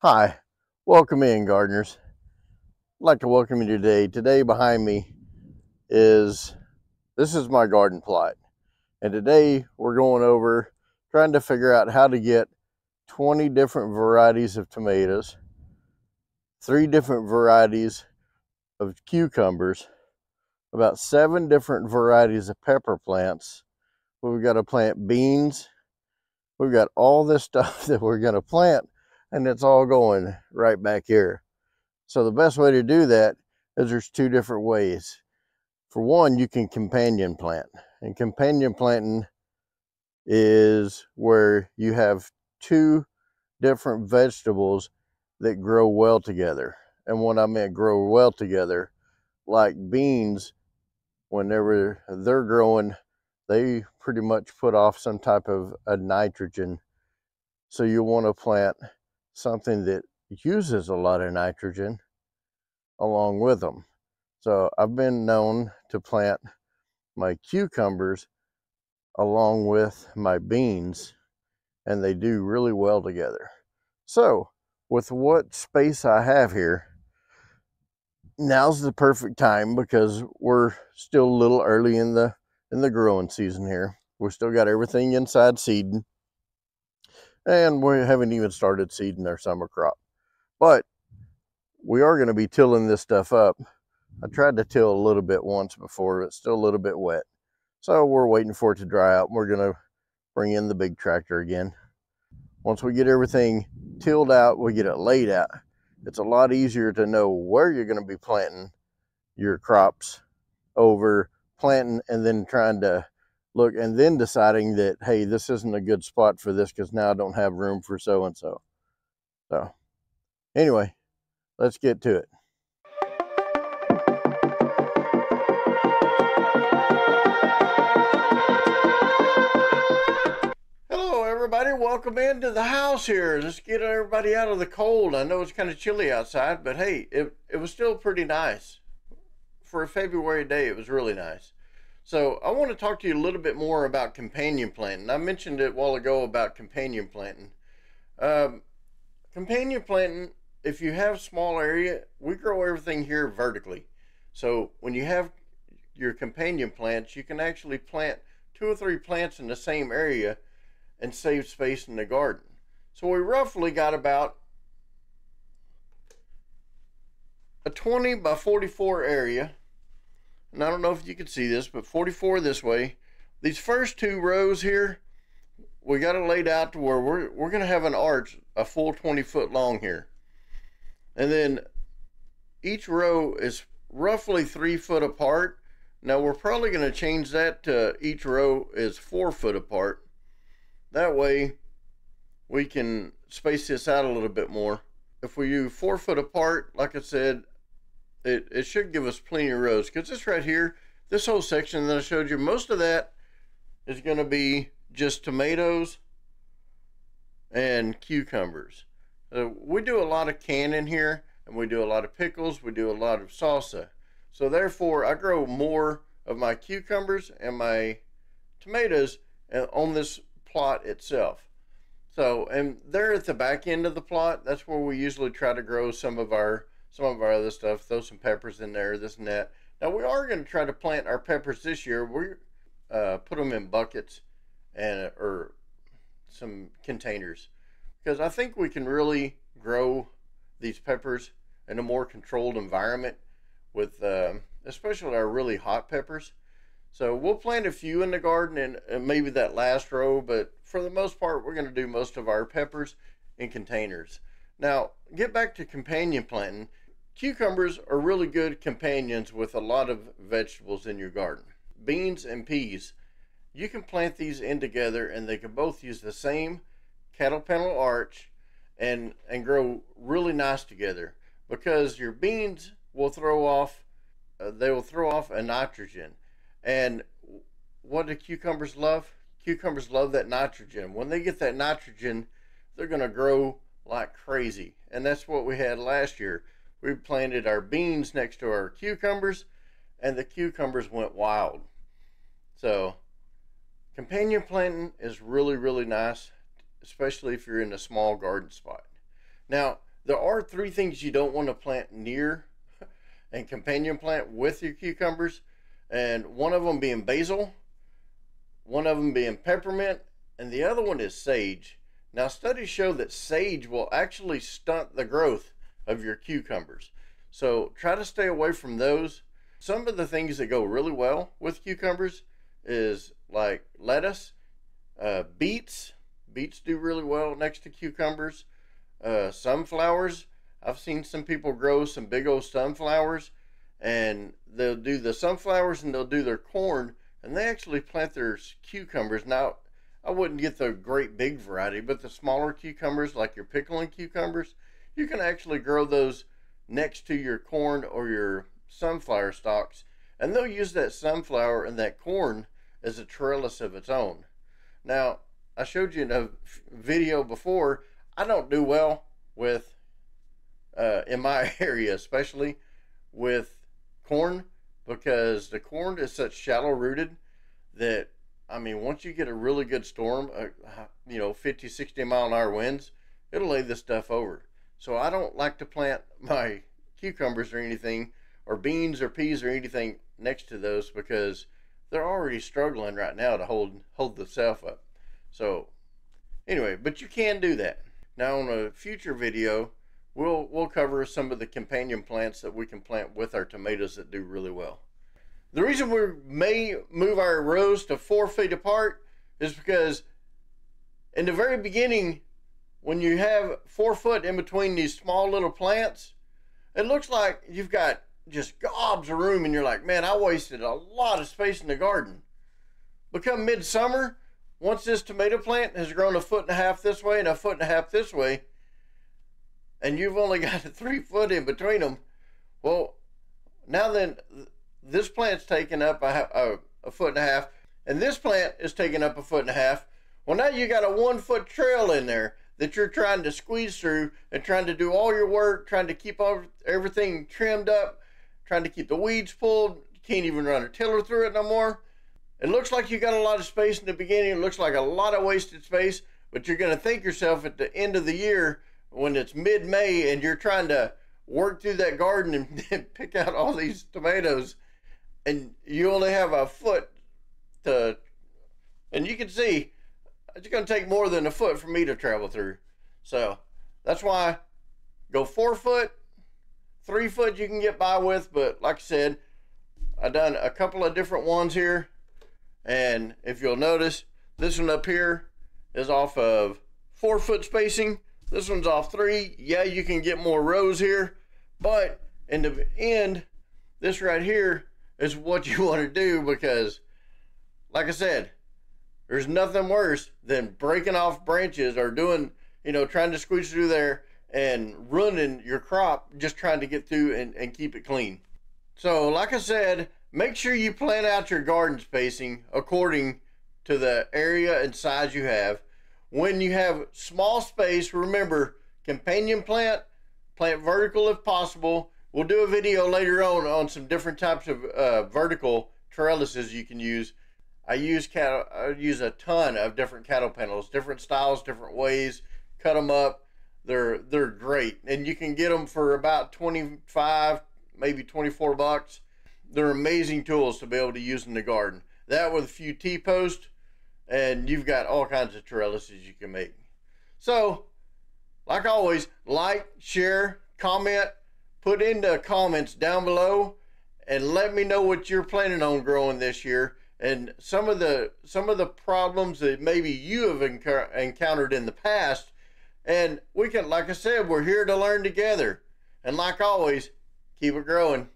Hi, welcome in, gardeners. I'd like to welcome you today. Today behind me is this is my garden plot, and today we're going over trying to figure out how to get 20 different varieties of tomatoes, 3 different varieties of cucumbers, about 7 different varieties of pepper plants. We've got to plant beans. We've got all this stuff that we're going to plant, and it's all going right back here. So the best way to do that is there's 2 different ways. For one, you can companion plant. And companion planting is where you have 2 different vegetables that grow well together. And what I meant grow well together, like beans, whenever they're growing, they pretty much put off some type of a nitrogen. So you want to plant something that uses a lot of nitrogen along with them. So I've been known to plant my cucumbers along with my beans, and they do really well together. So with what space I have here, now's the perfect time because we're still a little early in the growing season here. We still got everything inside seeding, and we haven't even started seeding our summer crop. But we are going to be tilling this stuff up. I tried to till a little bit once before, but it's still a little bit wet. So we're waiting for it to dry out. We're going to bring in the big tractor again. Once we get everything tilled out, we get it laid out, it's a lot easier to know where you're going to be planting your crops over planting and then trying to look and then deciding that, hey, this isn't a good spot for this because now I don't have room for so and so. So anyway, let's get to it. Hello everybody, welcome into the house here. Let's get everybody out of the cold. I know it's kind of chilly outside, but hey, it was still pretty nice. For a February day, it was really nice. So I want to talk to you a little bit more about companion planting. I mentioned it a while ago about companion planting. Companion planting, if you have small area, we grow everything here vertically. So when you have your companion plants, you can actually plant 2 or 3 plants in the same area and save space in the garden. So we roughly got about a 20 by 44 area. And I don't know if you can see this, but 44 this way. These first 2 rows here, we got it laid out to where we're going to have an arch a full 20 foot long here. And then each row is roughly 3 foot apart. Now we're probably going to change that to each row is 4 foot apart. That way we can space this out a little bit more. If we do 4 foot apart, like I said, it should give us plenty of rows, because this right here, this whole section that I showed you, most of that is going to be just tomatoes and cucumbers. We do a lot of canning here, and we do a lot of pickles, we do a lot of salsa. So therefore I grow more of my cucumbers and my tomatoes on this plot itself. So, and there at the back end of the plot, that's where we usually try to grow some of our other stuff. Throw some peppers in there, this and that. Now we are going to try to plant our peppers this year. We put them in buckets and or some containers, because I think we can really grow these peppers in a more controlled environment with especially our really hot peppers. So we'll plant a few in the garden and maybe that last row, but for the most part, we're going to do most of our peppers in containers. Now, get back to companion planting. Cucumbers are really good companions with a lot of vegetables in your garden. Beans and peas, you can plant these in together and they can both use the same cattle panel arch and grow really nice together, because your beans will throw off a nitrogen. And what do cucumbers love? Cucumbers love that nitrogen. When they get that nitrogen, they're going to grow like crazy. And that's what we had last year. We planted our beans next to our cucumbers, and the cucumbers went wild. So companion planting is really, really nice, especially if you're in a small garden spot. Now, There are three things you don't want to plant near and companion plant with your cucumbers, and one of them being basil, one of them being peppermint, and the other one is sage. Now, studies show that sage will actually stunt the growth of your cucumbers. So try to stay away from those. Some of the things that go really well with cucumbers is like lettuce, beets. Beets do really well next to cucumbers. Sunflowers. I've seen some people grow some big old sunflowers, and they'll do the sunflowers and they'll do their corn, and they actually plant their cucumbers. Now, I wouldn't get the great big variety, but the smaller cucumbers, like your pickling cucumbers, you can actually grow those next to your corn or your sunflower stalks, and they'll use that sunflower and that corn as a trellis of its own. Now, I showed you in a video before, I don't do well with, in my area especially, with corn, because the corn is such shallow rooted that, I mean, once you get a really good storm, 50, 60 mile an hour winds, it'll lay this stuff over. So I don't like to plant my cucumbers or anything, or beans or peas or anything next to those, because they're already struggling right now to hold themselves up. So anyway, but you can do that. Now, on a future video, we'll cover some of the companion plants that we can plant with our tomatoes that do really well. The reason we may move our rows to 4 feet apart is because in the very beginning, when you have 4 foot in between these small little plants, it looks like you've got just gobs of room, and you're like, man, I wasted a lot of space in the garden. But come midsummer, once this tomato plant has grown 1.5 feet this way and 1.5 feet this way, and you've only got 3 foot in between them, well, now then, this plant's taking up a 1.5 feet, and this plant is taking up 1.5 feet. Well, now you got a 1 foot trail in there that you're trying to squeeze through, and trying to do all your work, trying to keep everything trimmed up, trying to keep the weeds pulled. You can't even run a tiller through it no more. It looks like you got a lot of space in the beginning. It looks like a lot of wasted space, but you're going to thank yourself at the end of the year when it's mid-May and you're trying to work through that garden and pick out all these tomatoes, and you only have 1 foot to, and you can see it's going to take more than 1 foot for me to travel through. So that's why go 4 foot, 3 foot you can get by with. But like I said, I've done a couple of different ones here, and if you'll notice, this one up here is off of 4 foot spacing. This one's off 3. Yeah, you can get more rows here, but in the end, this right here is what you want to do, because like I said, there's nothing worse than breaking off branches or doing, trying to squeeze through there and ruining your crop just trying to get through and keep it clean. So like I said, make sure you plan out your garden spacing according to the area and size you have. When you have small space, remember, companion plant vertical if possible. We'll do a video later on some different types of vertical trellises you can use. I use a ton of different cattle panels, different styles, different ways. Cut them up. They're great, and you can get them for about 25, maybe 24 bucks. They're amazing tools to be able to use in the garden. That with a few T-posts, and you've got all kinds of trellises you can make. So, like always, like, share, comment, put in the comments down below, and let me know what you're planning on growing this year, and some of the problems that maybe you have encountered in the past. And we can, like I said, we're here to learn together. And like always, keep it growing.